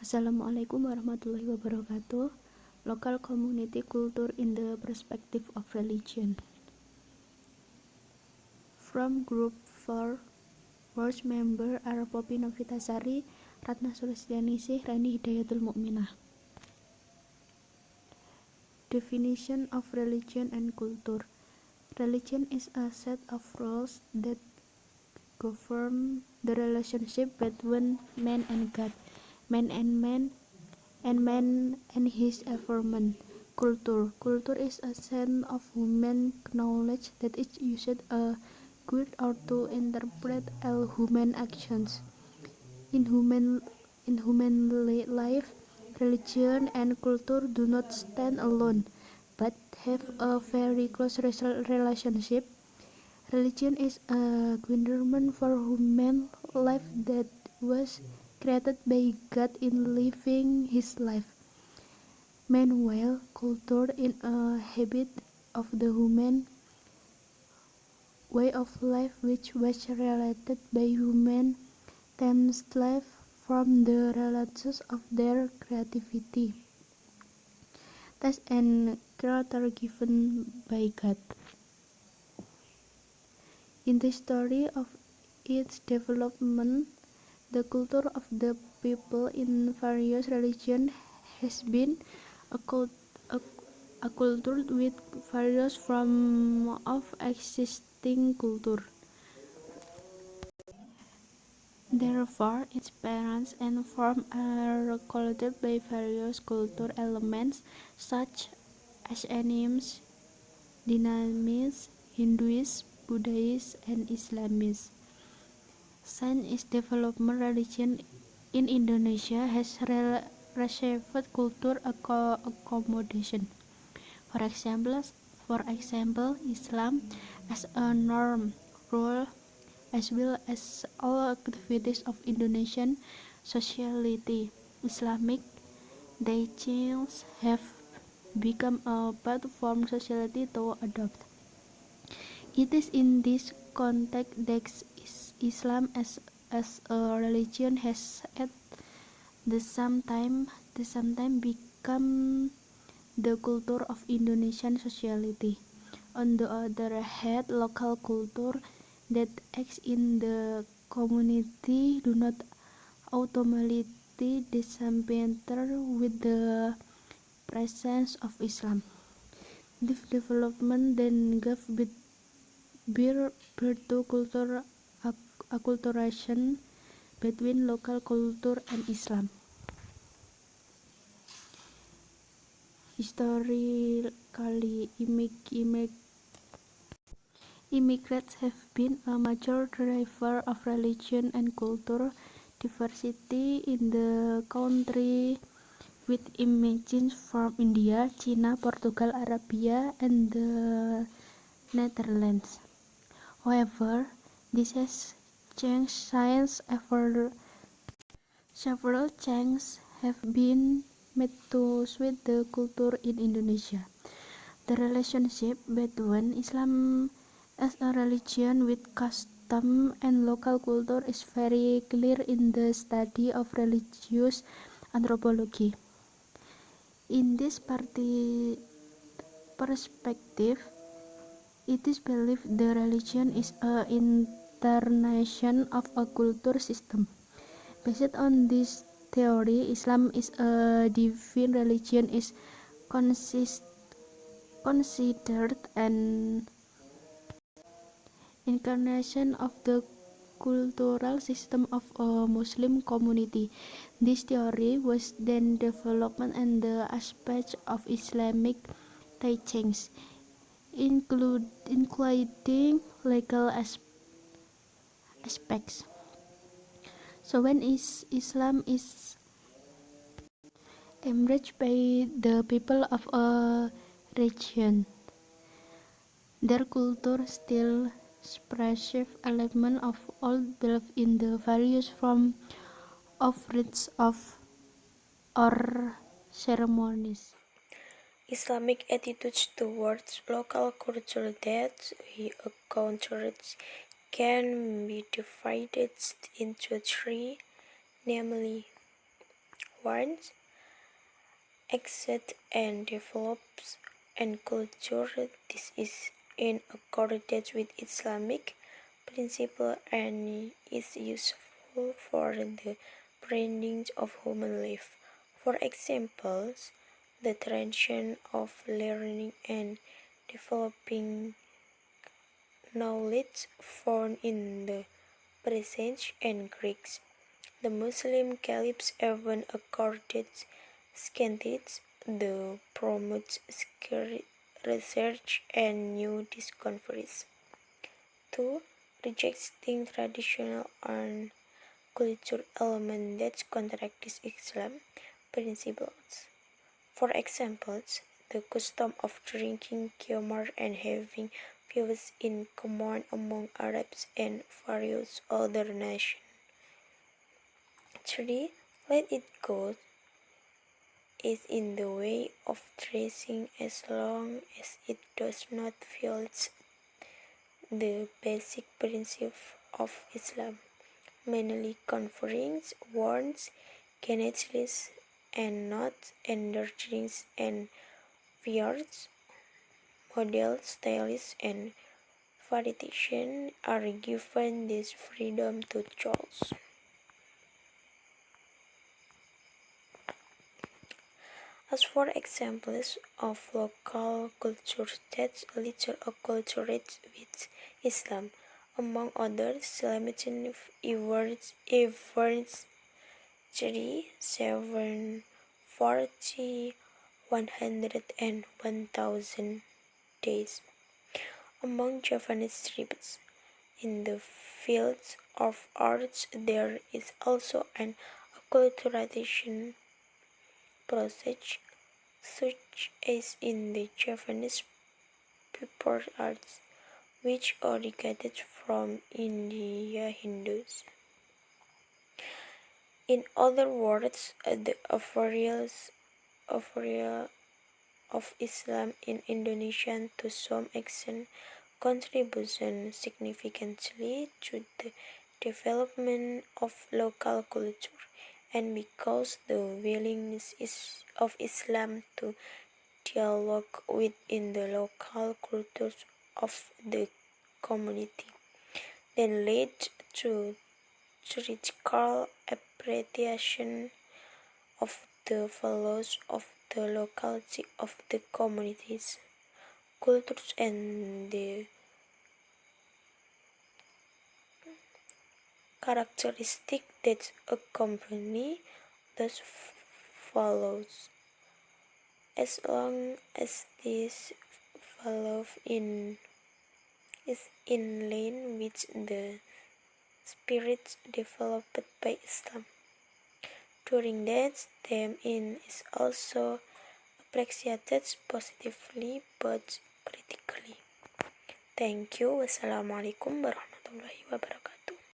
Assalamualaikum warahmatullahi wabarakatuh. Local community culture in the perspective of religion. From Group 4, board member are Popy Novitasari, Ratna Reni Hidayatul M. Definition of religion and culture. Religion is a set of rules that govern the relationship between man and God, man and his environment. Culture is a set of human knowledge that is used a good or to interpret all human actions. In human life, religion and culture do not stand alone, but have a very close relationship. Religion is a guideline for human life that was created by God in living his life. Meanwhile, culture is a habit of the human way of life which was related by human themselves from the relations of their creativity, taste and character given by God. In the story of its development, the culture of the people in various religions has been acculturated with various forms of existing culture. Therefore, its parents and form are colored by various cultural elements such as animism, dynamism, Hinduism, Buddhism, and Islamism. Since its development, religion in Indonesia has received cultural accommodation. For example, Islam as a norm, rule, as well as all activities of Indonesian society. Islamic teachings have become a platform society to adopt. It is in this context that Islam as a religion has at the same time become the culture of Indonesian society. On the other hand, local culture that acts in the community do not automatically disappear with the presence of Islam. This development then gave birth to cultural acculturation between local culture and Islam. Historically, immigrants have been a major driver of religion and cultural diversity in the country, with immigrants from India, China, Portugal, Arabia, and the Netherlands. However, this has changed since several changes have been made to suit the culture in Indonesia. The relationship between Islam as a religion with custom and local culture is very clear in the study of religious anthropology. In this perspective, it is believed the religion is an incarnation of a culture system. Based on this theory, Islam is a divine religion is considered an incarnation of the cultural system of a Muslim community. This theory was then developed and the aspects of Islamic teachings, including legal aspects. So when Islam is embraced by the people of a region, their culture still expressive element of old belief in the various forms of rites or ceremonies. Islamic attitudes towards local culture that we encounter can be divided into three, namely wants, accepts, and develops and culture. This is in accordance with Islamic principle and is useful for the branding of human life. For example, the tradition of learning and developing knowledge found in the present and Greeks. The Muslim caliphs even accorded scientists the promotes research and new discoveries. 2. Rejecting traditional and cultural elements that contradict Islam principles. For example, the custom of drinking khamar and having vows in common among Arabs and various other nations. 3. Let it go is in the way of dressing as long as it does not violate the basic principle of Islam, mainly conferring warns, genitals, and not endangering and beards. Models, stylists, and variation are given this freedom to choose. As for examples of local cultures that little acculturate with Islam, among others, Islamic events 3, 7, 40, 100, and 1000 days. Among Japanese tribes, in the fields of arts, there is also an acculturation process, such as in the Japanese people arts, which originated from India Hindus. In other words, the area of Islam in Indonesia to some extent contribution significantly to the development of local culture, and because the willingness of Islam to dialogue within the local cultures of the community, then led to critical appreciation of the values of the locality of the communities, cultures, and the characteristics that accompany those values. As long as this value is in line with the spirit developed by Islam. During that time it is also appreciated positively but critically. Thank you. Wassalamualaikum warahmatullahi wabarakatuh.